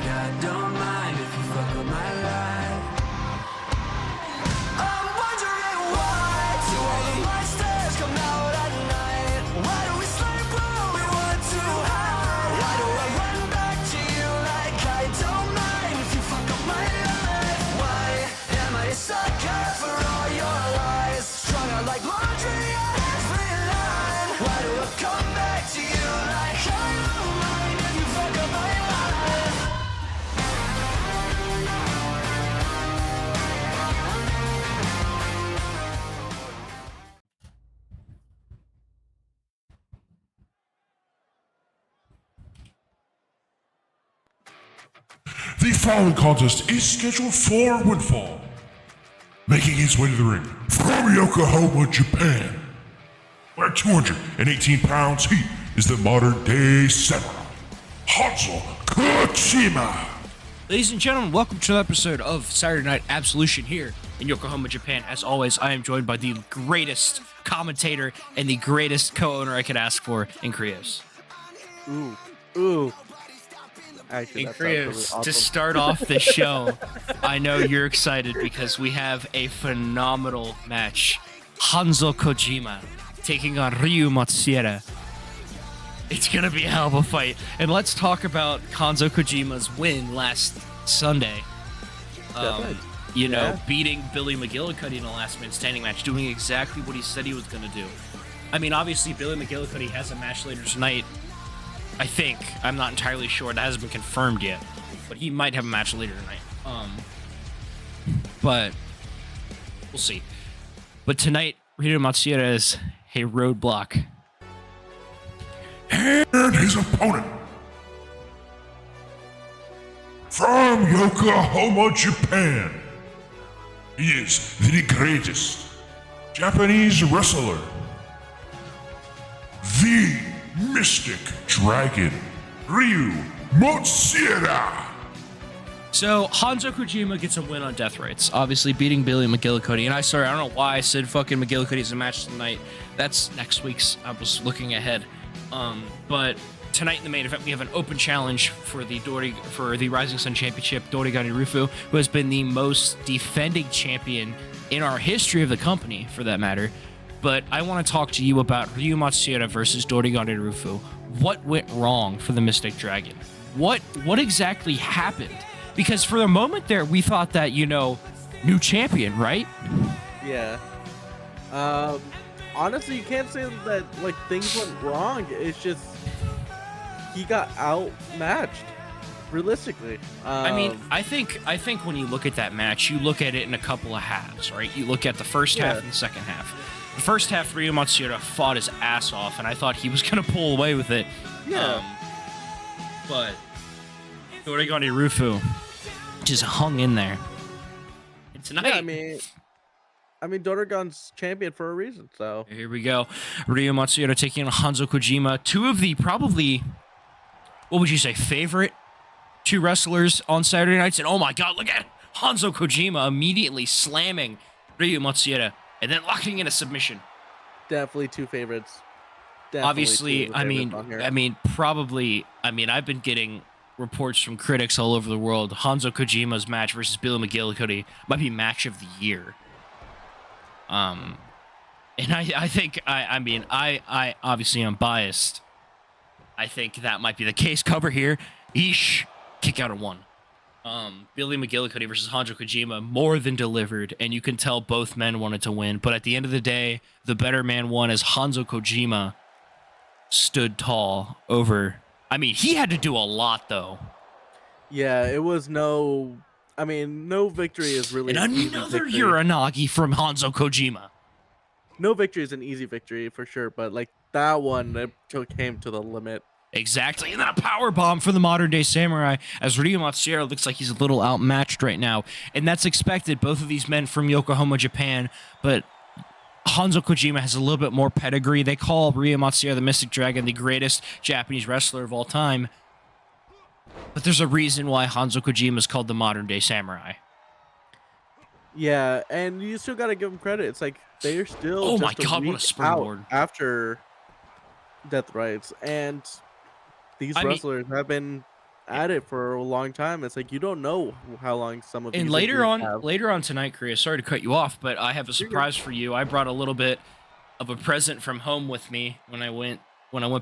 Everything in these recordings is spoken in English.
I don't mind if you fuck with my life. I'm wondering why do all the monsters come out at night? Why do we sleep when we want to hide? Why do I run back to you like I don't mind if you fuck up my life? Why am I a sucker for all your lies? Strung out like laundry on every line. Why do I come back to you like I don't mind if you fuck up my life? The following contest is scheduled for one fall. Making his way to the ring from Yokohama, Japan, where 218 pounds he is the modern day samurai, Hanzo Kojima. Ladies and gentlemen, welcome to another episode of Saturday Night Absolution here in Yokohama, Japan. As always, I am joined by the greatest commentator and the greatest co-owner I could ask for in Krios. Ooh. Actually, In that sounds really Krios, awesome. to start off the show, I know you're excited because we have a phenomenal match. Hanzo Kojima taking on Ryu Matsuura. It's going to be a hell of a fight. And let's talk about Hanzo Kojima's win last Sunday. Definitely. Beating Billy McGillicuddy in a last-minute standing match, doing exactly what he said he was going to do. I mean, obviously, Billy McGillicuddy has a match later tonight. I think. I'm not entirely sure. That hasn't been confirmed yet. But he might have a match later tonight. But we'll see. But tonight, Ryu Matsuura is a roadblock. And his opponent from Yokohama, Japan, he is the greatest Japanese wrestler, the Mystic Dragon, Ryu Matsuura. So, Hanzo Kojima gets a win on Death Rights, obviously beating Billy McGillicuddy. And I don't know why I said fucking McGillicuddy's a match tonight. That's next week's. I was looking ahead. But tonight in the main event, we have an open challenge for the Rising Sun Championship, Dorigani Rufu, who has been the most defending champion in our history of the company, for that matter. But I want to talk to you about Ryu Matsuura versus Dorigani Rufu. What went wrong for the Mystic Dragon? What exactly happened? Because for the moment there, we thought that, new champion, right? Yeah. Honestly, you can't say that things went wrong. It's just he got outmatched. Realistically, I think when you look at that match, you look at it in a couple of halves, right? You look at the first half and the second half. The first half, Ryu Matsuura fought his ass off, and I thought he was going to pull away with it. Yeah. But Dorigani Rufu just hung in there. And tonight, yeah, I mean, Dorrigon's champion for a reason. So here we go. Ryu Matsuura taking on Hanzo Kojima. Two of the probably, what would you say, favorite two wrestlers on Saturday nights. And oh my God, look at Hanzo Kojima immediately slamming Ryu Matsuura and then locking in a submission. definitely two favorites. Obviously, I've been getting reports from critics all over the world. Hanzo Kojima's match versus Billy McGillicuddy might be match of the year. And I think I obviously am biased. I think that might be the case. Cover here. Eesh. Kick out of one. Billy McGillicuddy versus Hanzo Kojima more than delivered, and you can tell both men wanted to win. But at the end of the day, the better man won as Hanzo Kojima stood tall over. I mean, he had to do a lot though. Yeah, it was no victory is really And an easy another victory. Uranagi from Hanzo Kojima. No victory is an easy victory for sure, but that one, it came to the limit. Exactly, and then a power bomb for the modern day samurai as Ryu Matsuura looks like he's a little outmatched right now, and that's expected. Both of these men from Yokohama, Japan, but Hanzo Kojima has a little bit more pedigree. They call Ryu Matsuura the Mystic Dragon, the greatest Japanese wrestler of all time, but there's a reason why Hanzo Kojima is called the modern day samurai. Yeah, and you still got to give them credit. It's like they're still Oh my just God, what a week springboard. out after Death Rights, and these wrestlers have been at it for a long time. It's like you don't know how long some of these And injuries have. later on tonight, Korea, sorry to cut you off, but I have a You're good. surprise for you. I brought a little bit of a present from home with me when I went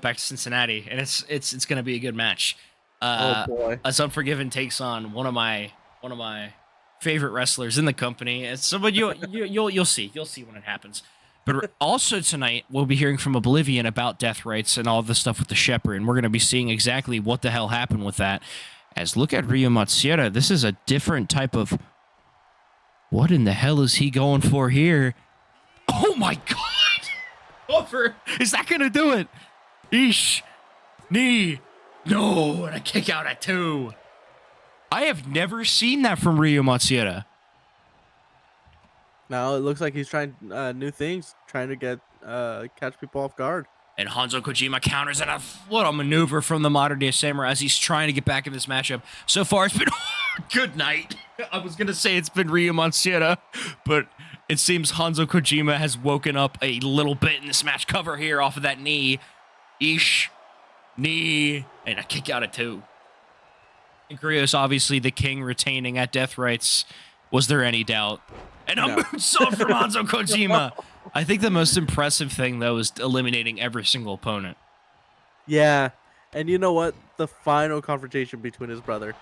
back to Cincinnati, and it's gonna be a good match. Oh boy. As Unforgiven takes on one of my favorite wrestlers in the company. And so, but you'll see when it happens. But also tonight we'll be hearing from Oblivion about death rights and all the stuff with the Shepherd, and we're gonna be seeing exactly what the hell happened with that. As look at Ryo Matsuura, this is a different type of. What in the hell is he going for here? Oh my god! Over! Is that gonna do it? Eesh! Knee! No! And a kick out at 2. I have never seen that from Ryo Matsuura. Now it looks like he's trying new things, trying to get catch people off guard. And Hanzo Kojima counters in a little maneuver from the Modern Day Samurai as he's trying to get back in this matchup. So far, it's been good night. I was going to say it's been Ryo Matsuura, but it seems Hanzo Kojima has woken up a little bit in this match. Cover here off of that knee. Eesh. Knee. And a kick out at 2. And Krios, obviously the king, retaining at death rights. Was there any doubt? And a moonsault from Hanzo Kojima. I think the most impressive thing, though, is eliminating every single opponent. Yeah, and you know what? The final confrontation between his brother.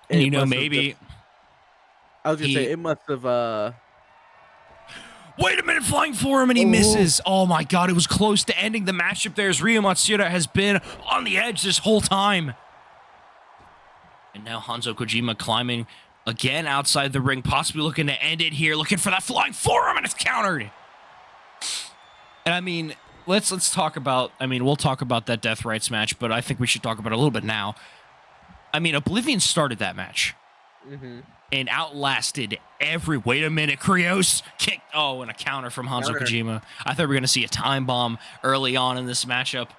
And It you know, must have maybe... just- I was gonna say it must have. Wait a minute, flying forearm, and he misses. Oh my god, it was close to ending the matchup there as Ryo Matsuura has been on the edge this whole time. And now Hanzo Kojima climbing again outside the ring, possibly looking to end it here, looking for that flying forearm, and it's countered. And I mean, let's talk about, we'll talk about that death rights match, but I think we should talk about it a little bit now. I mean, Oblivion started that match. And outlasted every. Wait a minute, Krios kicked. Oh, and a counter from Hanzo Kojima. I thought we were going to see a time bomb early on in this matchup.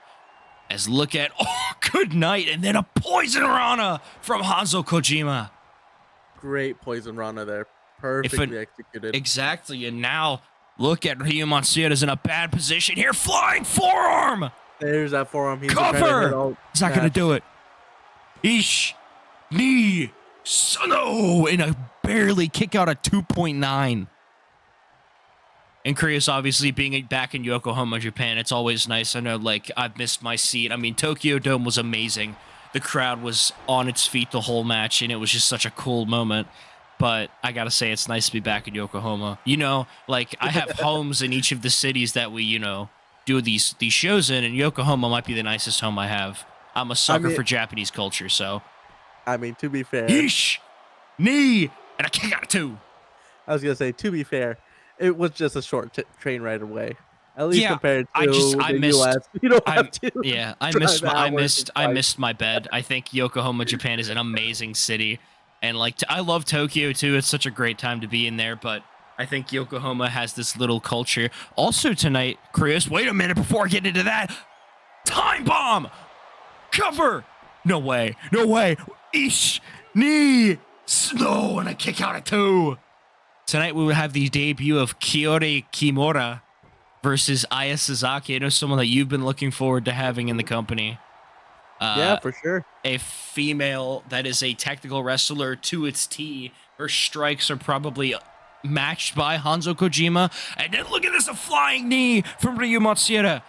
As look at, good night, and then a poison Rana from Hanzo Kojima. Great poison Rana there. Perfectly executed. Exactly, and now look at Ryo Matsuura's in a bad position here. Flying forearm. There's that forearm. He's Cover. He's not going to do it. Eesh. Knee. No, and a barely kick out at 2.9. And Krios obviously being back in Yokohama, Japan, it's always nice. I know, like, I've missed my seat. I mean, Tokyo Dome was amazing. The crowd was on its feet the whole match, and it was just such a cool moment. But I gotta say, it's nice to be back in Yokohama. You know, like, I have homes in each of the cities that we, do these shows in, and Yokohama might be the nicest home I have. I'm a sucker for Japanese culture, so... I mean, to be fair. Yeesh! Knee! And a kick out of 2. I was going to say, to be fair, it was just a short train ride away. At least compared to the US. You don't have to. Yeah, I missed my bed. I think Yokohama, Japan is an amazing city. And, like, I love Tokyo, too. It's such a great time to be in there. But I think Yokohama has this little culture. Also tonight, Krios, wait a minute before I get into that. Time bomb! Cover! No way. No way. Eesh. Knee. Snow. And a kick out at 2. Tonight we will have the debut of Kiori Kimura versus Aya Sasaki. I know someone that you've been looking forward to having in the company. Yeah, for sure. A female that is a technical wrestler to its T. Her strikes are probably matched by Hanzo Kojima. And then look at this, a flying knee from Ryo Matsuura.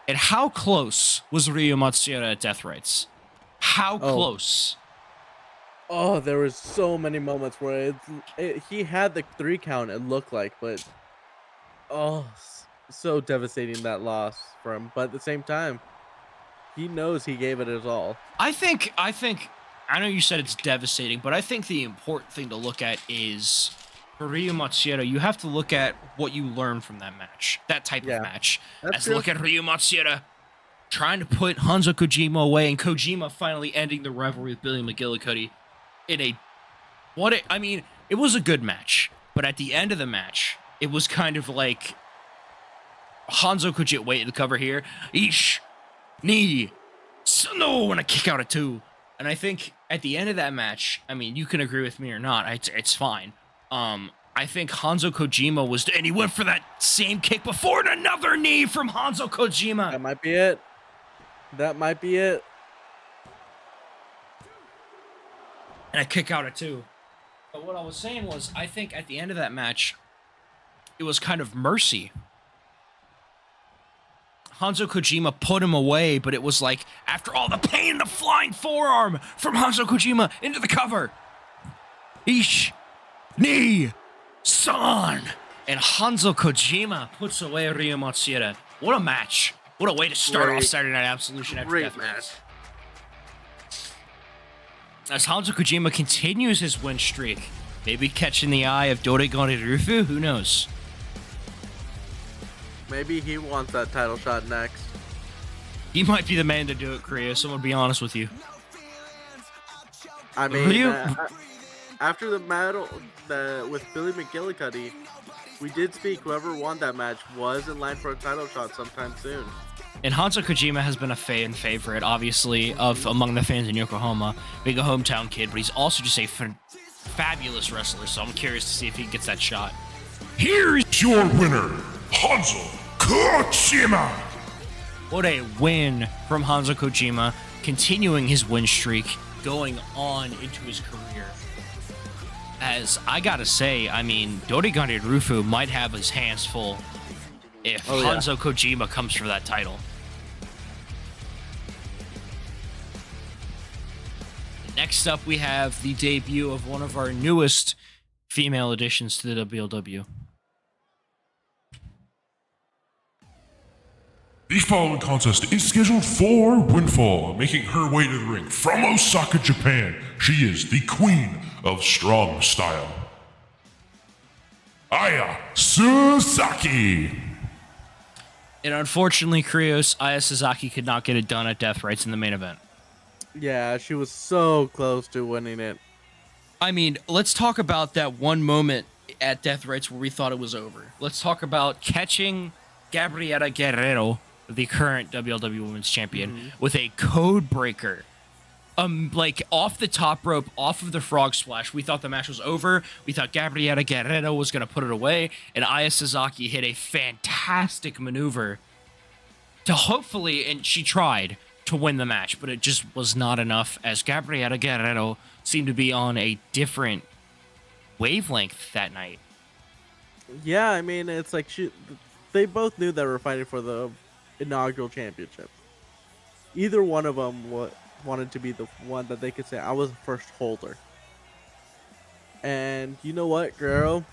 And how close was Ryo Matsuura at death rights? How close? Oh, there was so many moments where he had the 3 count, it looked like, but so devastating that loss for him. But at the same time, he knows he gave it his all. I think I know you said it's devastating, but I think the important thing to look at is for Ryo Matsuura, you have to look at what you learned from that match, that type of match. Look at Ryo Matsuura trying to put Hanzo Kojima away, and Kojima finally ending the rivalry with Billy McGillicuddy in it was a good match, but at the end of the match, it was kind of like Hanzo Kojima, wait, the cover here, eesh, knee, no, and a kick out at 2. And I think at the end of that match, I mean, you can agree with me or not, it's fine. I think Hanzo Kojima and he went for that same kick before, and another knee from Hanzo Kojima. That might be it. and a kick out at 2. But what I was saying was, I think at the end of that match, it was kind of mercy. Hanzo Kojima put him away, but it was like, after all the pain, the flying forearm from Hanzo Kojima into the cover. Ish, ni, san. And Hanzo Kojima puts away Ryo Matsuda. What a match. What a way to start off Saturday Night Absolution after Death Match. As Hanzo Kojima continues his win streak, maybe catching the eye of Doregari Rufu, who knows? Maybe he wants that title shot next. He might be the man to do it, Krios. I'm gonna be honest with you. I mean, after the battle with Billy McGillicuddy, we did speak. Whoever won that match was in line for a title shot sometime soon. And Hanzo Kojima has been a fan favorite, obviously, of among the fans in Yokohama. Being a hometown kid, but he's also just a fabulous wrestler. So I'm curious to see if he gets that shot. Here's your winner, Hanzo Kojima. What a win from Hanzo Kojima, continuing his win streak, going on into his career. As I gotta say, I mean, Doregari Rufu might have his hands full if Hanzo Kojima comes for that title. Next up, we have the debut of one of our newest female additions to the WLW. The following contest is scheduled for Windfall, making her way to the ring from Osaka, Japan. She is the queen of strong style, Aya Sasaki. And unfortunately, Krios, Aya Sasaki could not get it done at Death Rights in the main event. Yeah, she was so close to winning it. I mean, let's talk about that one moment at Death Rights where we thought it was over. Let's talk about catching Gabriela Guerrero, the current WLW Women's Champion, with a code breaker. Like off the top rope, off of the frog splash. We thought the match was over. We thought Gabriela Guerrero was going to put it away, and Aya Sasaki hit a fantastic maneuver to hopefully, and she tried to win the match, but it just was not enough, as Gabriela Guerrero seemed to be on a different wavelength that night. Yeah, I mean, it's like they both knew they were fighting for the inaugural championship. Either one of them wanted to be the one that they could say, I was the first holder. And you know what, girl?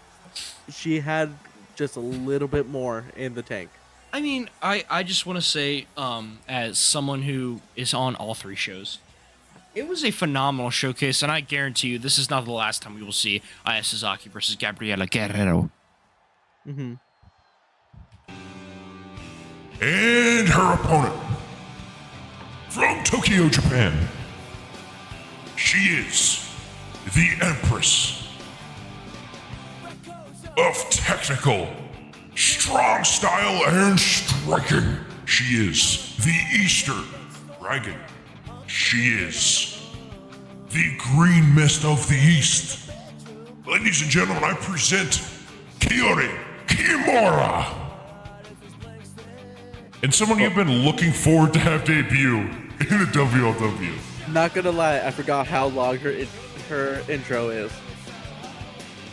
She had just a little bit more in the tank. I mean, I just want to say, as someone who is on all 3 shows, it was a phenomenal showcase, and I guarantee you this is not the last time we will see Aya Sasaki versus Gabriela Guerrero. Mm-hmm. And her opponent, from Tokyo, Japan, she is the Empress of technical, strong style, and striking. She is the Easter Dragon. She is the Green Mist of the East. Ladies and gentlemen, I present Kiori Kimura. And someone you've been looking forward to have debut in the WLW. Not gonna lie, I forgot how long her intro is.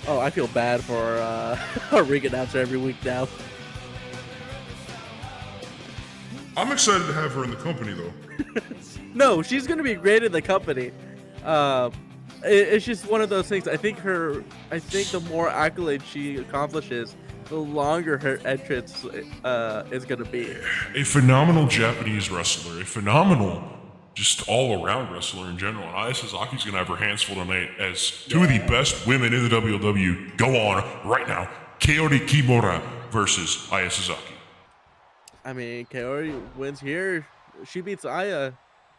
Oh, I feel bad for our ring announcer every week now. I'm excited to have her in the company, though. No, she's gonna be great in the company. It's just one of those things. I think the more accolades she accomplishes, the longer her entrance is gonna be. A phenomenal Japanese wrestler, a phenomenal, just all-around wrestler in general. And Aya Sasaki's gonna have her hands full tonight as two of the best women in the WLW go on right now. Kaori Kimura versus Aya Sasaki. I mean, Kaori wins here. She beats Aya.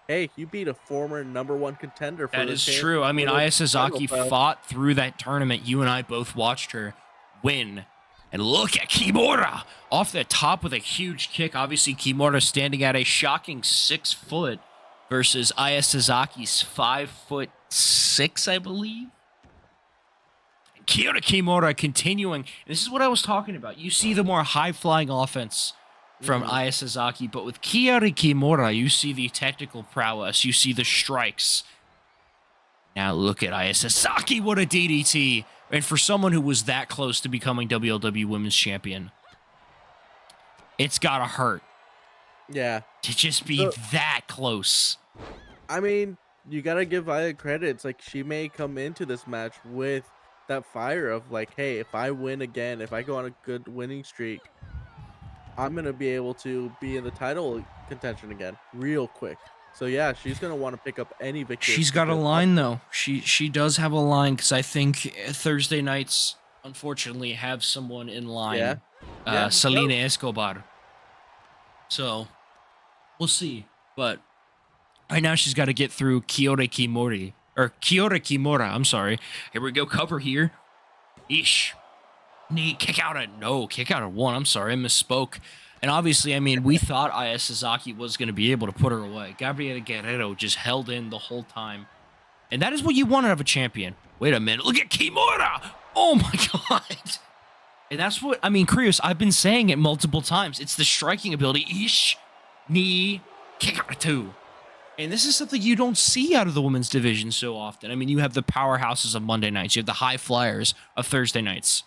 Hey, you beat a former #1 contender for That this is true. I mean, Aya Sasaki fought through that tournament. You and I both watched her win. And look at Kimura off the top with a huge kick. Obviously, Kimura standing at a shocking 6 foot versus Aya Sasaki's 5'6", I believe. Kimura continuing. This is what I was talking about. You see the more high-flying offense from Aya Sasaki, but with Kimura, you see the technical prowess. You see the strikes. Now look at Aya Sasaki. What a DDT. And for someone who was that close to becoming WLW Women's Champion, it's got to hurt Yeah. to just be that close. I mean, you gotta give Aya credit. It's like she may come into this match with that fire of like, hey, if I win again, if I go on a good winning streak, I'm gonna be able to be in the title contention again real quick. So yeah, she's gonna want to pick up any victory. She's got a line though. She does have a line because I think Thursday nights, unfortunately, have someone in line. Yeah. Selena Escobar. So we'll see. But right now she's got to get through Kiyoda Kimura. I'm sorry. Here we go. Cover here. Ish. Knee kick out at one. I'm sorry, I misspoke. And obviously, I mean, we thought Aya Sasaki was going to be able to put her away. Gabriela Guerrero just held in the whole time. And that is what you want out of a champion. Wait a minute. Look at Kimura. Oh, my God. And that's what, I mean, Krios, I've been saying it multiple times. It's the striking ability. Ish, knee, kick out at two. And this is something you don't see out of the women's division so often. I mean, you have the powerhouses of Monday nights. You have the high flyers of Thursday nights.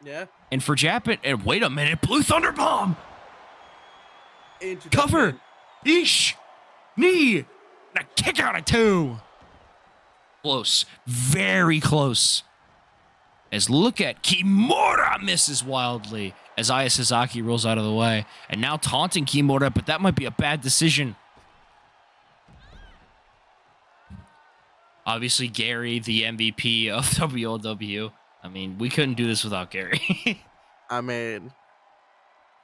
Yeah. And for Japan, and wait a minute, Blue Thunder Bomb. Cover. Eesh. Knee. And a kick out of two. Close. Very close. As look at Kimura misses wildly as Aya Sasaki rolls out of the way. And now taunting Kimura, but that might be a bad decision. Obviously, Gary, the MVP of WLW. I mean, we couldn't do this without Gary. I mean,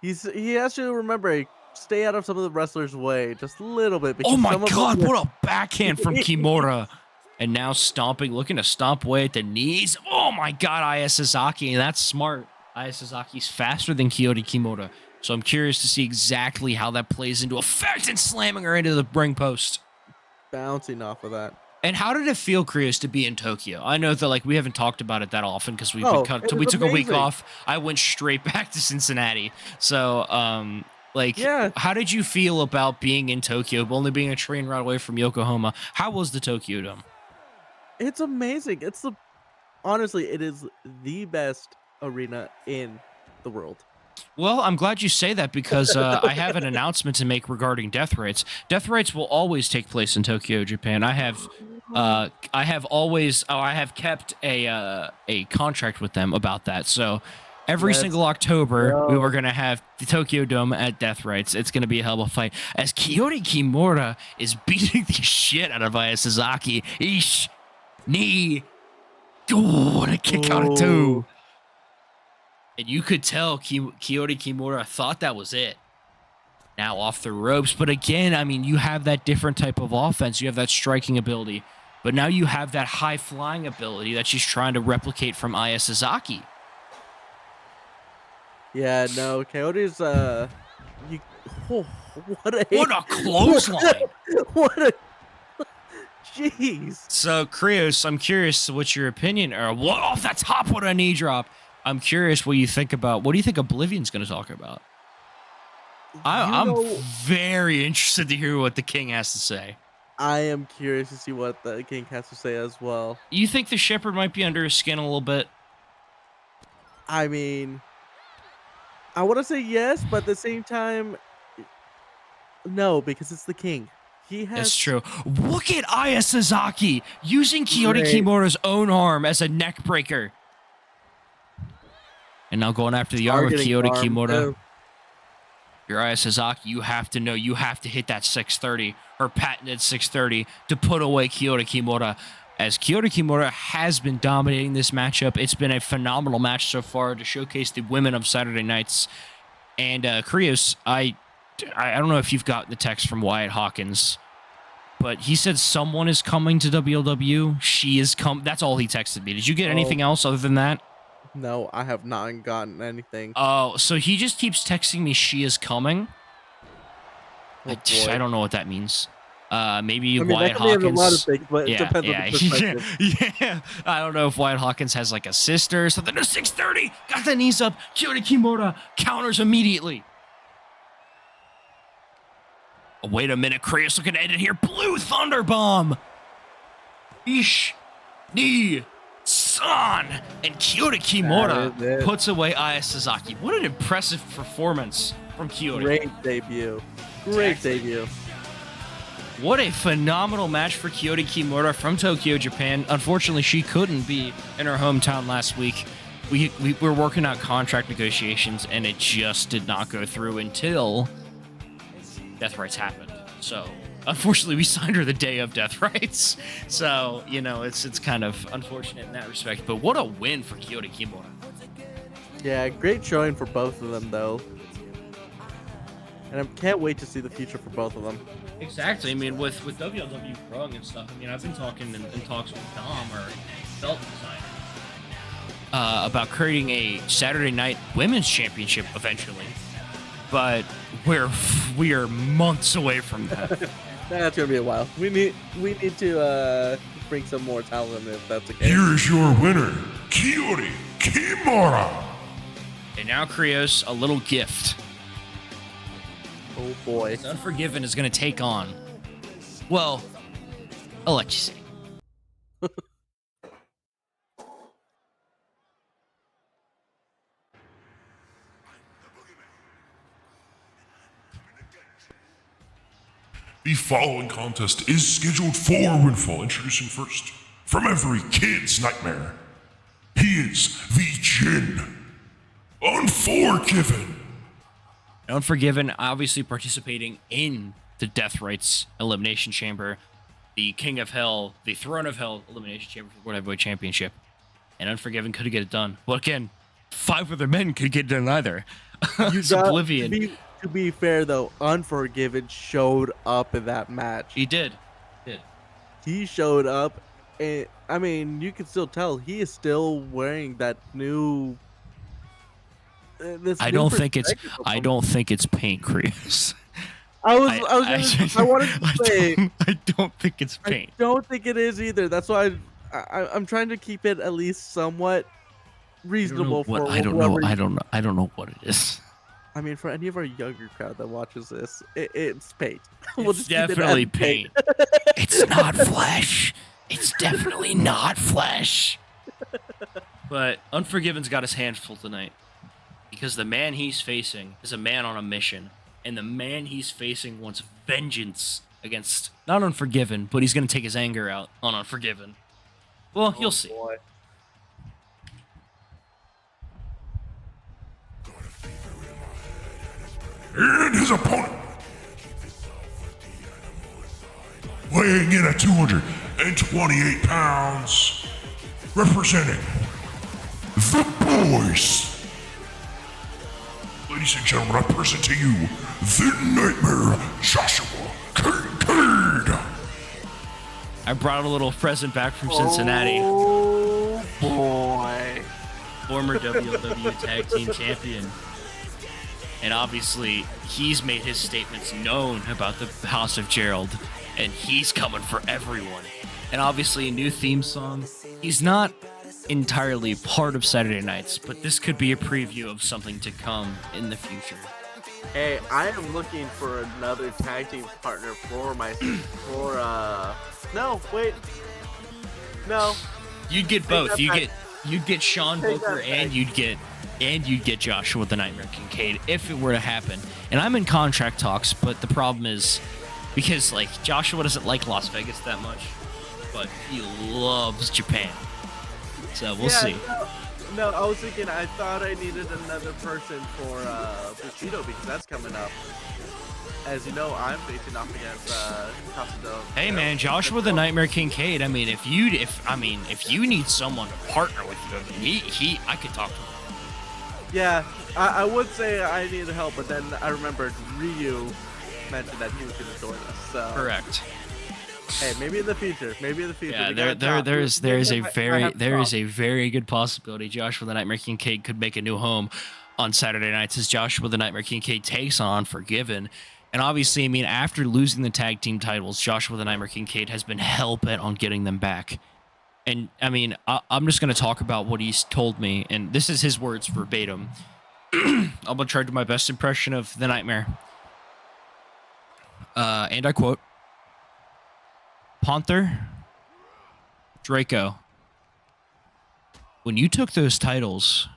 he has to remember, stay out of some of the wrestlers' way just a little bit. Oh my God, what a backhand from Kimura. And now stomping, looking to stomp away at the knees. Oh my God, Aya Sasaki, and that's smart. Aya Sasaki's faster than Kyoto Kimura. So I'm curious to see exactly how that plays into effect and slamming her into the ring post. Bouncing off of that. And how did it feel, Krios, to be in Tokyo? I know that like we haven't talked about it that often because we took a week off. I went straight back to Cincinnati. So, how did you feel about being in Tokyo, only being a train ride away from Yokohama? How was the Tokyo Dome? It's amazing. Honestly, it is the best arena in the world. Well, I'm glad you say that because I have an announcement to make regarding death rates. Death rates will always take place in Tokyo, Japan. I have kept a contract with them about that. So every single October, we were going to have the Tokyo Dome at death rates. It's going to be a hell of a fight. As Kyoto Kimura is beating the shit out of Aya Sasaki. Eesh. Knee. Oh, what a kick out of two. And you could tell Kyoto Kimura thought that was it. Now off the ropes. But again, I mean, you have that different type of offense. You have that striking ability. But now you have that high-flying ability that she's trying to replicate from Aya Sasaki. Yeah, no, Coyote's, what a clothesline. Jeez. So, Krios, I'm curious what your opinion are. Whoa, that's hot, what a knee drop. I'm curious what you think about. What do you think Oblivion's going to talk about? I'm very interested to hear what the King has to say. I am curious to see what the King has to say as well. You think the Shepherd might be under his skin a little bit? I mean, I want to say yes, but at the same time, no, because it's the King. That's true. Look at Aya Sasaki using Kyoto Kimura's own arm as a neck breaker. And now going after the arm of Kyoto Kimura. Your Aya Sasaki, you have to know, you have to hit that 630, her patented 630, to put away Kyoto Kimura. As Kyoto Kimura has been dominating this matchup, it's been a phenomenal match so far to showcase the women of Saturday nights. And Krios, I don't know if you've gotten the text from Wyatt Hawkins, but he said someone is coming to WLW. She is That's all he texted me. Did you get anything else other than that? No, I have not gotten anything. Oh, so he just keeps texting me she is coming. I don't know what that means. Maybe Wyatt Hawkins. A lot of things, but it depends on the perspective. Yeah. I don't know if Wyatt Hawkins has like a sister or something. No, 630. Got the knees up. Kyoto Kimura counters immediately. Oh, wait a minute. Krios looking to end it here. Blue Thunder Bomb. Eesh. Ni-san! And Kyoto That is Kimura it. puts away Aya Sasaki. What an impressive performance from Kyoto. Great debut. Great Exactly. debut. What a phenomenal match for Kyoto Kimura from Tokyo, Japan. Unfortunately, she couldn't be in her hometown last week. We were working out contract negotiations, and it just did not go through until Death Rights happened. So, unfortunately, we signed her the day of Death Rights. So, you know, it's kind of unfortunate in that respect. But what a win for Kyoto Kimura. Yeah, great showing for both of them, though. And I can't wait to see the future for both of them. Exactly. I mean, with WLW growing and stuff, I mean, I've been talking in talks with Dom, or belt designer, about creating a Saturday Night Women's Championship eventually. But we are months away from that. That's gonna be a while. We need to bring some more talent if that's the case. Here is your winner, Kyoto Kimura. And now Krios, a little gift. Oh boy. Unforgiven is going to take on. Well, I'll let you see. The following contest is scheduled for Windfall. Introducing first, from every kid's nightmare, he is the Jin. Unforgiven. Unforgiven, obviously participating in the Death Rights Elimination Chamber, the King of Hell, the Throne of Hell Elimination Chamber for the World Heavyweight Championship. And Unforgiven couldn't get it done. Well, again, 5 other men could get it done either. It's Oblivion. To be fair, though, Unforgiven showed up in that match. He did. He showed up, and I mean, you can still tell he is still wearing that new. I don't think it's paint, Krios. I wanted to say. I don't think it's paint. I don't think it is either. That's why I'm trying to keep it at least somewhat reasonable for I don't know what it is. I mean, for any of our younger crowd that watches this, it's paint. It's definitely paint. It's not flesh. It's definitely not flesh. But Unforgiven's got his hands full tonight, because the man he's facing is a man on a mission, and the man he's facing wants vengeance against not Unforgiven, but he's going to take his anger out on Unforgiven. Well, you'll see. Boy. And his opponent, weighing in at 228 pounds, representing the boys. Ladies and gentlemen, I present to you the Nightmare Joshua Kincaid. I brought a little present back from Cincinnati. Oh boy. Former WLW Tag Team Champion. And obviously, he's made his statements known about the House of Gerald, and he's coming for everyone. And obviously, a new theme song. He's not entirely part of Saturday Nights, but this could be a preview of something to come in the future. Hey, I am looking for another tag team partner for my no, wait. No. You'd get both. that You'd get Sean Take Booker, that and you'd get Joshua the Nightmare Kincaid if it were to happen. And I'm in contract talks, but the problem is because like Joshua doesn't like Las Vegas that much, but he loves Japan. So we'll see. No, I was thinking I thought I needed another person for Bushido because that's coming up. As you know, I'm facing off against Casado. Hey man, Joshua the Nightmare Kincaid. I mean, if you need someone to partner with you, I could talk to him. Yeah, I would say I needed help, but then I remembered Ryu mentioned that he was going to join us. So Correct. Hey, maybe in the future. Yeah, there is a very good possibility Joshua the Nightmare Kincaid could make a new home on Saturday nights as Joshua the Nightmare Kincaid takes on Unforgiven. And obviously, I mean, after losing the tag team titles, Joshua the Nightmare Kincaid has been hell-bent on getting them back. And, I mean, I'm just going to talk about what he's told me, and this is his words verbatim. I'm going to try to do my best impression of the Nightmare. And I quote, Panther, Draco, when you took those titles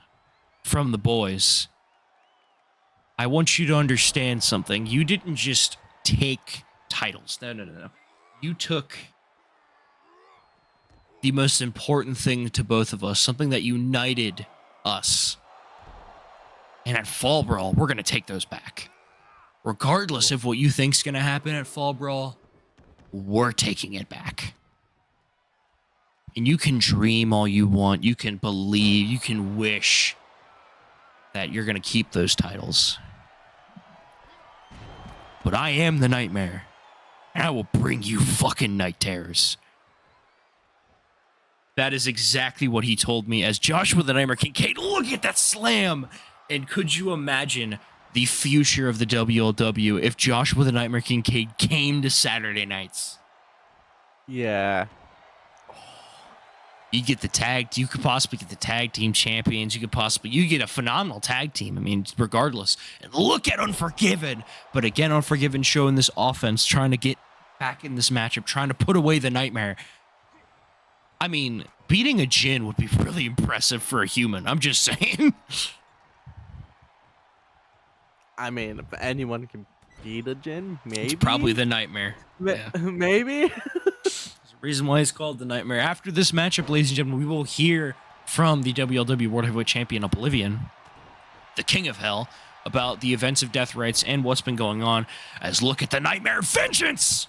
from the boys, I want you to understand something. You didn't just take titles. No. You took the most important thing to both of us, something that united us. And at Fall Brawl, we're going to take those back. Regardless of what you think's going to happen at Fall Brawl, we're taking it back. And you can dream all you want. You can believe. You can wish that you're going to keep those titles. But I am the Nightmare. And I will bring you fucking night terrors. That is exactly what he told me as Joshua the Nightmare Kincaid. Look at that slam! And could you imagine the future of the WLW if Joshua the Nightmare Kincaid came to Saturday nights? Yeah. You get the tag. You could possibly get the tag team champions. You get a phenomenal tag team. I mean, regardless. And look at Unforgiven. But again, Unforgiven showing this offense, trying to get back in this matchup, trying to put away the Nightmare. I mean, beating a Jin would be really impressive for a human. I'm just saying. I mean, if anyone can beat a Jin, maybe. It's probably the Nightmare. Yeah. Maybe. There's a reason why it's called the Nightmare. After this matchup, ladies and gentlemen, we will hear from the WLW World Heavyweight Champion Oblivion, the King of Hell, about the events of Death Rights and what's been going on. As look at the Nightmare Vengeance!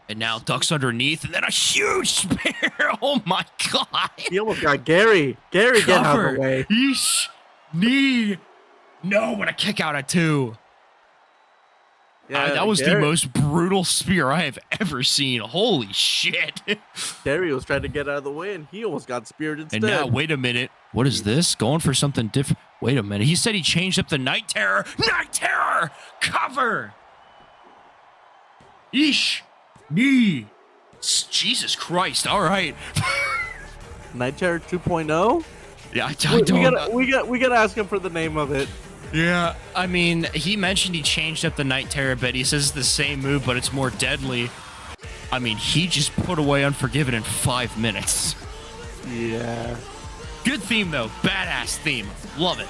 And now ducks underneath, and then a huge spear. Oh my god! He almost got Gary. Gary, get out of the way. Yeesh. Knee. No, what a kick out at 2. Yeah, that was Gary, the most brutal spear I have ever seen. Holy shit. Gary was trying to get out of the way, and he almost got speared instead. And now, wait a minute. What is this? Going for something different. Wait a minute. He said he changed up the Night Terror. Night Terror! Cover! Yeesh. Knee. Jesus Christ. All right. Night Terror 2.0? Yeah, I don't. We gotta ask him for the name of it. Yeah, I mean, he mentioned he changed up the Night Terror a bit. He says it's the same move, but it's more deadly. I mean, he just put away Unforgiven in 5 minutes. Yeah. Good theme, though. Badass theme. Love it.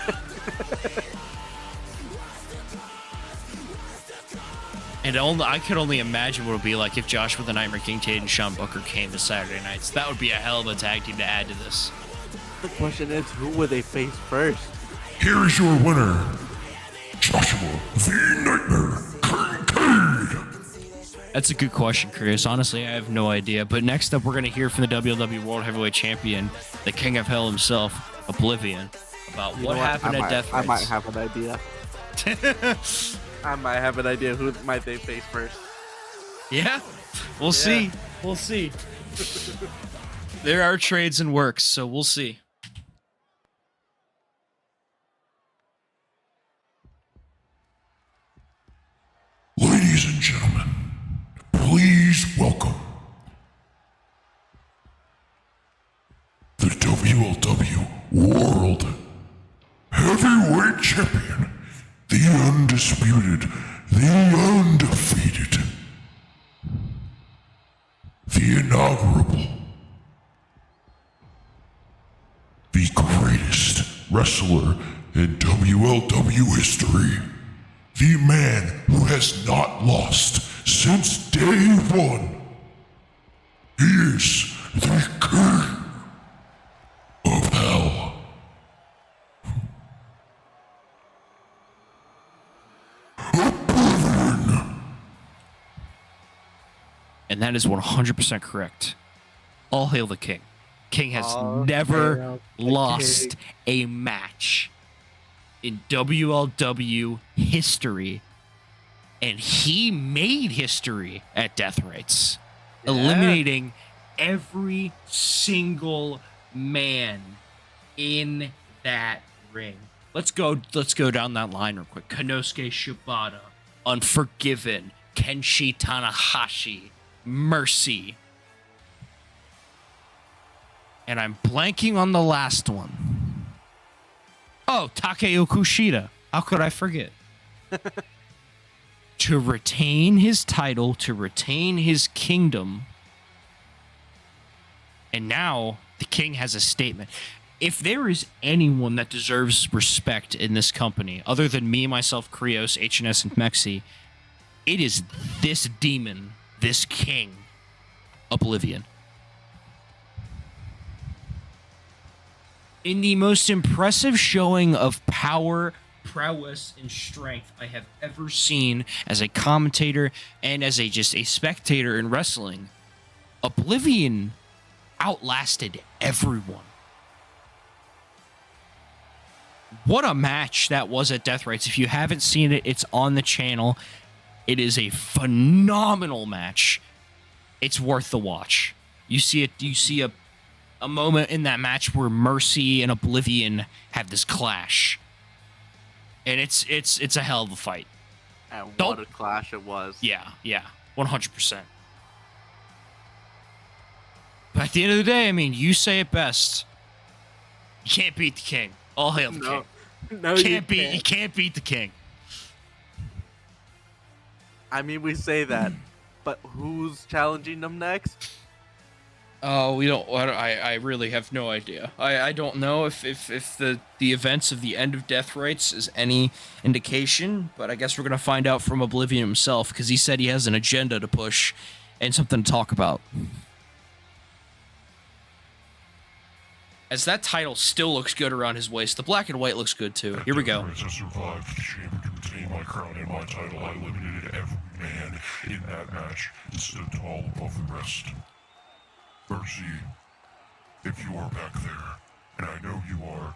And I could only imagine what it would be like if Joshua the Nightmare Kincaid and Sean Booker came to Saturday nights. That would be a hell of a tag team to add to this. The question is, who would they face first? Here is your winner, Joshua the Nightmare Kincaid. That's a good question, Chris. Honestly, I have no idea. But next up, we're going to hear from the WLW World Heavyweight Champion, the King of Hell himself, Oblivion, about what happened at Death Rights. I might have an idea. I might have an idea who might they face first. Yeah, we'll see. We'll see. There are trades in works, so we'll see. Ladies and gentlemen, please welcome the WLW World Heavyweight Champion, the undisputed, the undefeated, the inaugural, the greatest wrestler in WLW history, the man who has not lost since day one. He is the King of Hell. And that is 100% correct. All hail the King. King has never lost a match in WLW history. And he made history at Death Rights, eliminating every single man in that ring. Let's go down that line real quick. Konosuke Shibata, Unforgiven, Kenshi Tanahashi, Mercy. And I'm blanking on the last one. Oh, Takeo Kushida. How could I forget? To retain his title, to retain his kingdom, And now the king has a statement. If there is anyone that deserves respect in this company, other than me, myself, Krios, HNS, and Mexi, it is this demon, this king, Oblivion. In the most impressive showing of power, prowess, and strength I have ever seen as a commentator and as just a spectator in wrestling, Oblivion outlasted everyone. What a match that was at Death Rights. If you haven't seen it, it's on the channel. It is a phenomenal match. It's worth the watch. You see a moment in that match where Mercy and Oblivion have this clash. And it's a hell of a fight. And what a clash it was. Yeah, 100%. But at the end of the day, I mean, you say it best. You can't beat the king. All hail the king. No, You can't beat the king. I mean, we say that, but who's challenging them next? Oh, we don't. I really have no idea. I don't know if the events of the end of Death Rights is any indication, but I guess we're gonna find out from Oblivion himself, because he said he has an agenda to push and something to talk about. As that title still looks good around his waist, the black and white looks good too. Here we go. As I survived the chamber to retain my crown and my title, I eliminated every man in that match and stood tall above the rest. Mercy, if you are back there, and I know you are,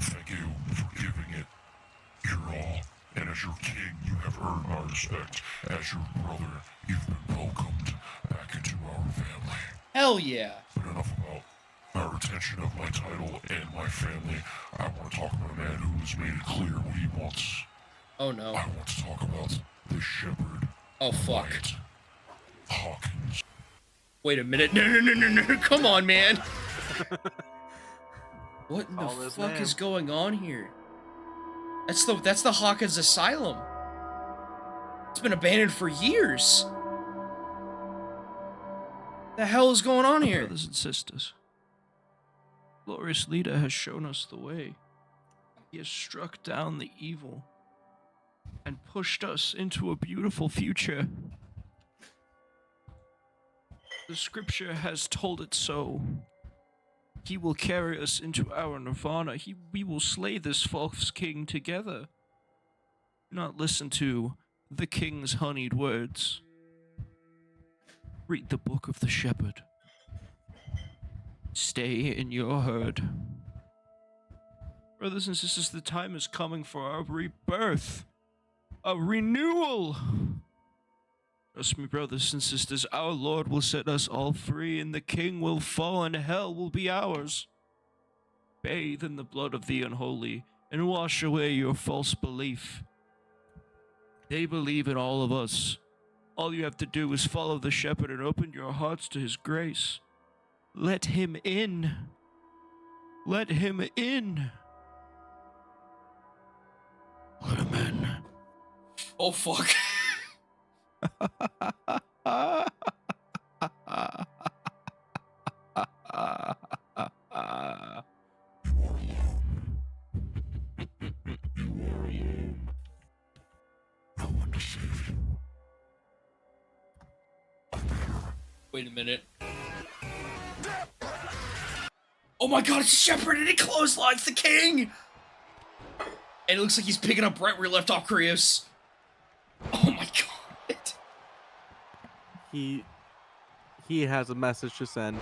thank you for giving it your all. And as your king, you have earned my respect. As your brother, you've been welcomed back into our family. Hell yeah. But enough about my retention of my title and my family. I want to talk about a man who has made it clear what he wants. Oh no. I want to talk about the shepherd. Oh fuck. Wyatt Hawkins. Wait a minute. No. Come on, man. What in the fuck is going on here? That's the Hawkins Asylum. It's been abandoned for years. The hell is going on here? Brothers and sisters, glorious leader has shown us the way. He has struck down the evil and pushed us into a beautiful future. The scripture has told it so. He will carry us into our nirvana. We will slay this false king together. Do not listen to the king's honeyed words. Read the book of the shepherd. Stay in your herd. Brothers and sisters, the time is coming for our rebirth. A renewal. Trust me, brothers and sisters, our Lord will set us all free, and the king will fall, and hell will be ours. Bathe in the blood of the unholy, and wash away your false belief. They believe in all of us. All you have to do is follow the shepherd and open your hearts to his grace. Let him in. Let him in. Let him in. Oh, fuck. Wait a minute. Oh my god, it's a shepherd and he clotheslines the king! And it looks like he's picking up right where he left off, Krios. Oh my god. He has a message to send.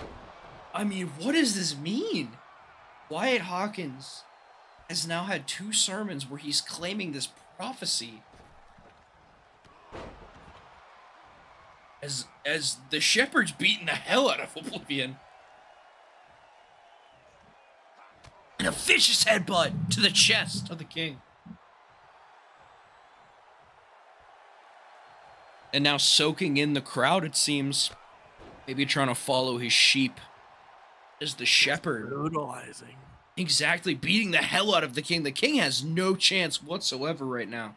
I mean, what does this mean? Wyatt Hawkins has now had 2 sermons where he's claiming this prophecy. As the shepherd's beating the hell out of Oblivion. And a vicious headbutt to the chest of the king. And now soaking in the crowd, it seems. Maybe trying to follow his sheep as the shepherd. Brutalizing. Exactly, beating the hell out of the king. The king has no chance whatsoever right now.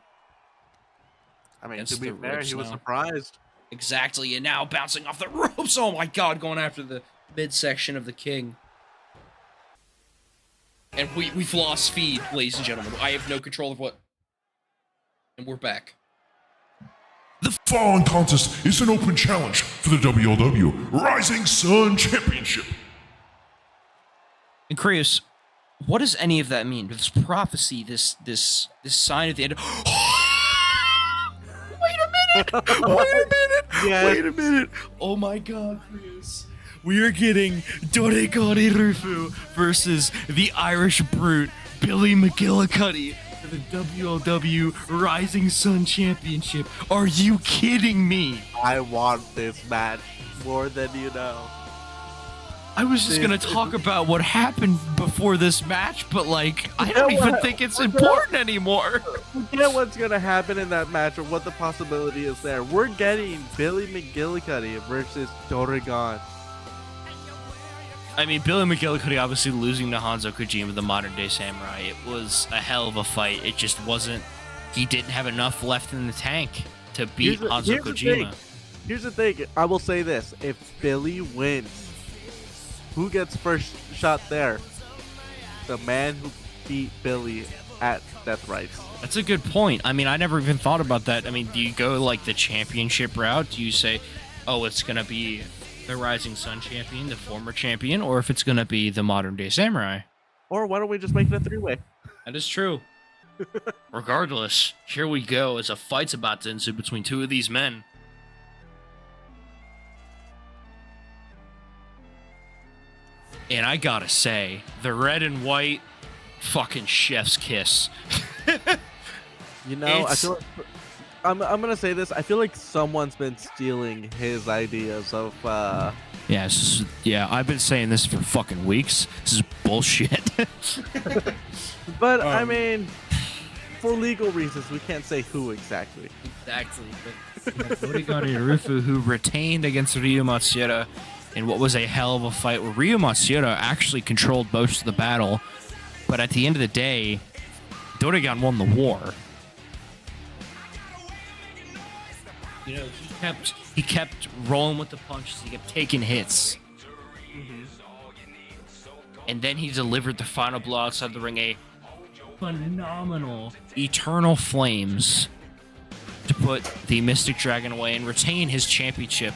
I mean, Against to be the fair, ropes he was now. surprised. Exactly, and now bouncing off the ropes. Oh my god, going after the midsection of the king. And we've lost feed, ladies and gentlemen. I have no control of what... And we're back. The following contest is an open challenge for the WLW Rising Sun Championship. And Krios, what does any of that mean? This prophecy, this sign at the end. Wait a minute! Oh my God, Krios. We are getting Doregani Rufu versus the Irish Brute, Billy McGillicuddy, for the WLW Rising Sun Championship. Are you kidding me? I want this match more than you know. I was just gonna talk about what happened before this match, but like, I don't even think it's important anymore. Forget what's gonna happen in that match or what the possibility is there. We're getting Billy McGillicuddy versus Doregan. I mean, Billy McGillicuddy obviously losing to Hanzo Kojima, the modern day samurai. It was a hell of a fight. It just wasn't. He didn't have enough left in the tank to beat Hanzo Kojima. Here's the thing. I will say this: if Billy wins, who gets first shot there? The man who beat Billy at Death Rights. That's a good point. I mean, I never even thought about that. I mean, do you go like the championship route? Do you say, oh, it's gonna be the Rising Sun champion, the former champion, or if it's gonna be the modern day samurai? Or why don't we just make it a three-way? That is true. Regardless, here we go as a fight's about to ensue between two of these men. And I gotta say, the red and white, fucking chef's kiss. You know, I feel like I'm gonna say this. I feel like someone's been stealing his ideas of. Yeah, I've been saying this for fucking weeks. This is bullshit. But I mean, for legal reasons, we can't say who exactly. Exactly. But Doregani Rufu, who retained against Ryu Matsuda in what was a hell of a fight, where Ryu Matsuda actually controlled most of the battle, but at the end of the day, Doregan won the war. You know, he kept rolling with the punches. He kept taking hits. Mm-hmm. And then he delivered the final blow outside the ring, a phenomenal Eternal Flames to put the Mystic Dragon away and retain his championship.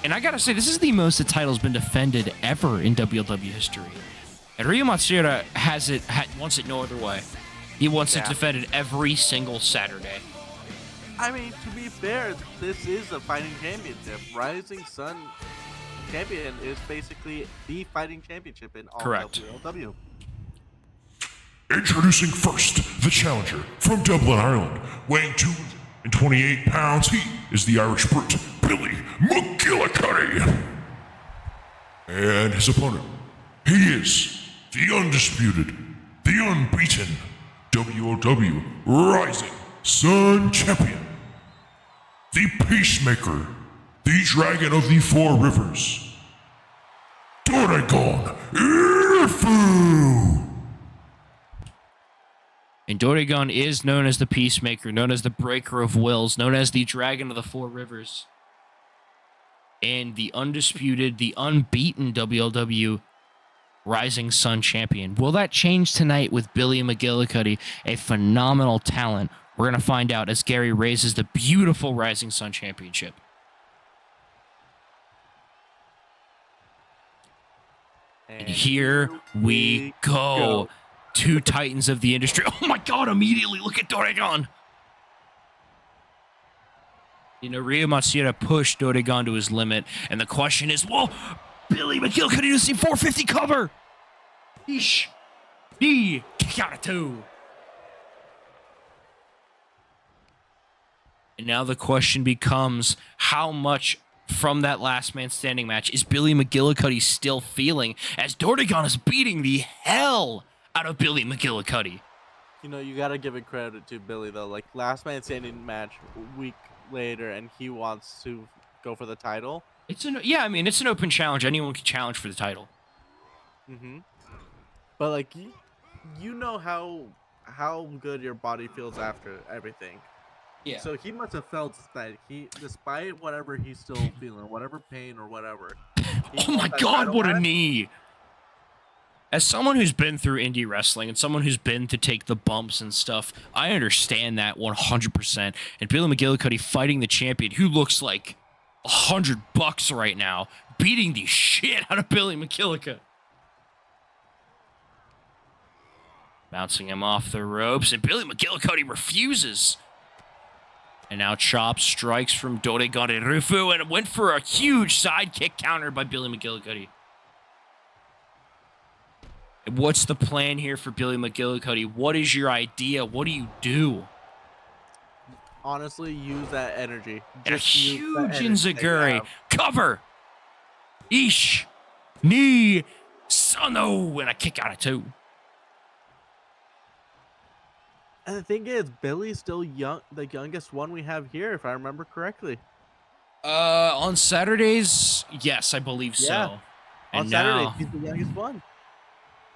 And I gotta say, this is the most the title's been defended ever in WLW history. And Ryu Matsuda wants it no other way. He wants it defended every single Saturday. I mean, to be fair, this is a fighting championship. Rising Sun Champion is basically the fighting championship in all WLW. Introducing first, the challenger from Dublin, Ireland, weighing 228 pounds, he is the Irish Brute, Billy McGillicuddy. And his opponent, he is the undisputed, the unbeaten WLW Rising Sun Champion, the Peacemaker, the Dragon of the Four Rivers, Doregan Rufu. And Doregan is known as the Peacemaker, known as the Breaker of Wills, known as the Dragon of the Four Rivers, and the undisputed, the unbeaten WLW Rising Sun Champion. Will that change tonight with Billy McGillicuddy, a phenomenal talent? We're going to find out as Gary raises the beautiful Rising Sun Championship. And here we go. Two titans of the industry. Oh my God, immediately look at Doregan. You know, Ryu Matsuda pushed Doregan to his limit. And the question is, well, Billy McGillicuddy doesn't see 450 cover. Yeesh. Kick out of two. And now the question becomes, how much from that last man standing match is Billy McGillicuddy still feeling as Doregan is beating the hell out of Billy McGillicuddy? You know, you gotta give it credit to Billy though. Like, last man standing match a week later, and he wants to go for the title. It's an open challenge. Anyone can challenge for the title. Mm-hmm. But like, you know how good your body feels after everything. Yeah. So he must have felt that despite whatever he's still feeling, whatever pain or whatever, Oh my God, what a knee. As someone who's been through indie wrestling and someone who's been to take the bumps and stuff, I understand that 100%. And Billy McGillicuddy fighting the champion who looks like $100 right now, beating the shit out of Billy McGillicuddy. Bouncing him off the ropes, and Billy McGillicuddy refuses. And now Chop strikes from Dodegon Rufu and went for a huge sidekick counter by Billy McGillicuddy. What's the plan here for Billy McGillicuddy? What is your idea? What do you do? Honestly, use that energy. And a Just use huge that energy that you enziguri. have. Cover. Eesh. Knee. Sano. And a kick out of 2. And the thing is, Billy's still young, the youngest one we have here, if I remember correctly. On Saturdays, yes, I believe so. Yeah. And On Saturday, now, he's the youngest one.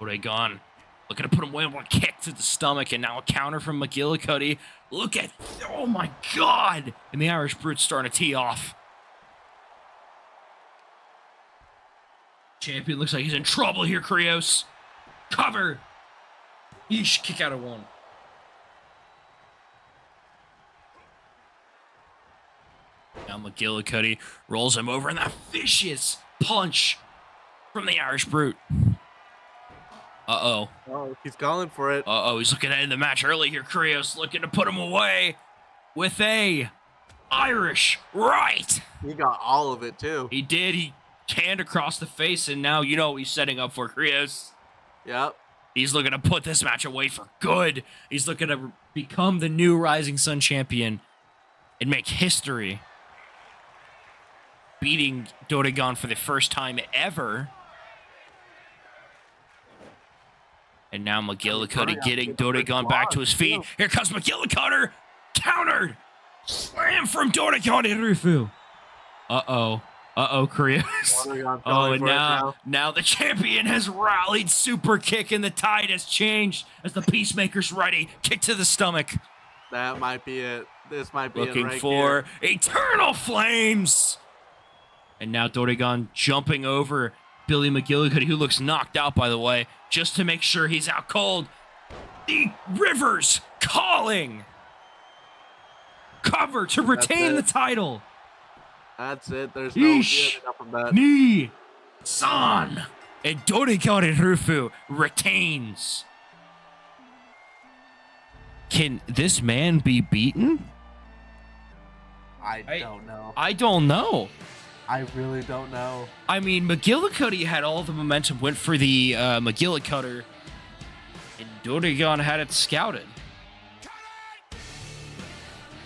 Dodegon looking to put him away, one kick to the stomach, and now a counter from McGillicuddy. Look at, oh my God! And the Irish Brute's starting to tee off. Champion looks like he's in trouble here, Krios. Cover! Yeesh, kick out of 1. Now McGillicuddy rolls him over, and that vicious punch from the Irish Brute. Uh-oh. Oh, he's calling for it. Uh-oh, he's looking to end the match early here. Krios looking to put him away with a Irish right. He got all of it, too. He did. He canned across the face, and now you know what he's setting up for, Krios. Yep. He's looking to put this match away for good. He's looking to become the new Rising Sun champion and make history. Beating Dodegon for the first time ever. And now McGillicuddy getting Dodegon back to his feet. Here comes McGillicuddy. Countered. Slam from Dodegon to Rufu. Uh-oh. Uh-oh, Krios. Oh, and now the champion has rallied. Super kick and the tide has changed as the Peacemaker's ready. Kick to the stomach. That might be it. This might be it Looking right for here. Eternal Flames. And now Dodegon jumping over Billy McGillicuddy, who looks knocked out, by the way, just to make sure he's out cold. The Rivers calling. Cover to retain the title. That's it. There's no Yeesh. giving up on that. Knee. San. And Dodegon Rufu retains. Can this man be beaten? I don't know. I don't know. I really don't know. I mean, McGillicuddy had all the momentum, went for the McGillicuddy, and Dodegon had it scouted.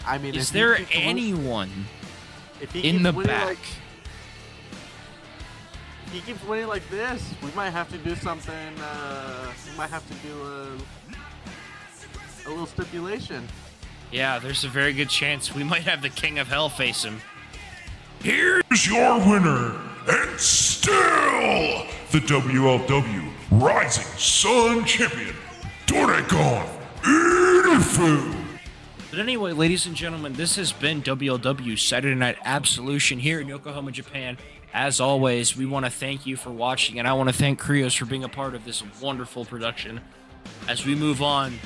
I mean, Is there anyone in the back? If he keeps winning like this, we might have to do something. We might have to do a little stipulation. Yeah, there's a very good chance we might have the King of Hell face him. Here's your winner, and still the WLW Rising Sun Champion, Dodegon Rufu. But anyway, ladies and gentlemen, this has been WLW Saturday Night Absolution here in Yokohama, Japan. As always, we want to thank you for watching, and I want to thank Krios for being a part of this wonderful production. As we move on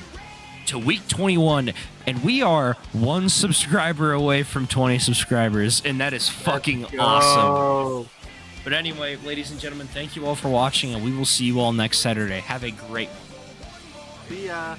to week 21, and we are 1 subscriber away from 20 subscribers, and that is fucking awesome. But anyway, ladies and gentlemen, thank you all for watching, and we will see you all next Saturday. Have a great one. See ya.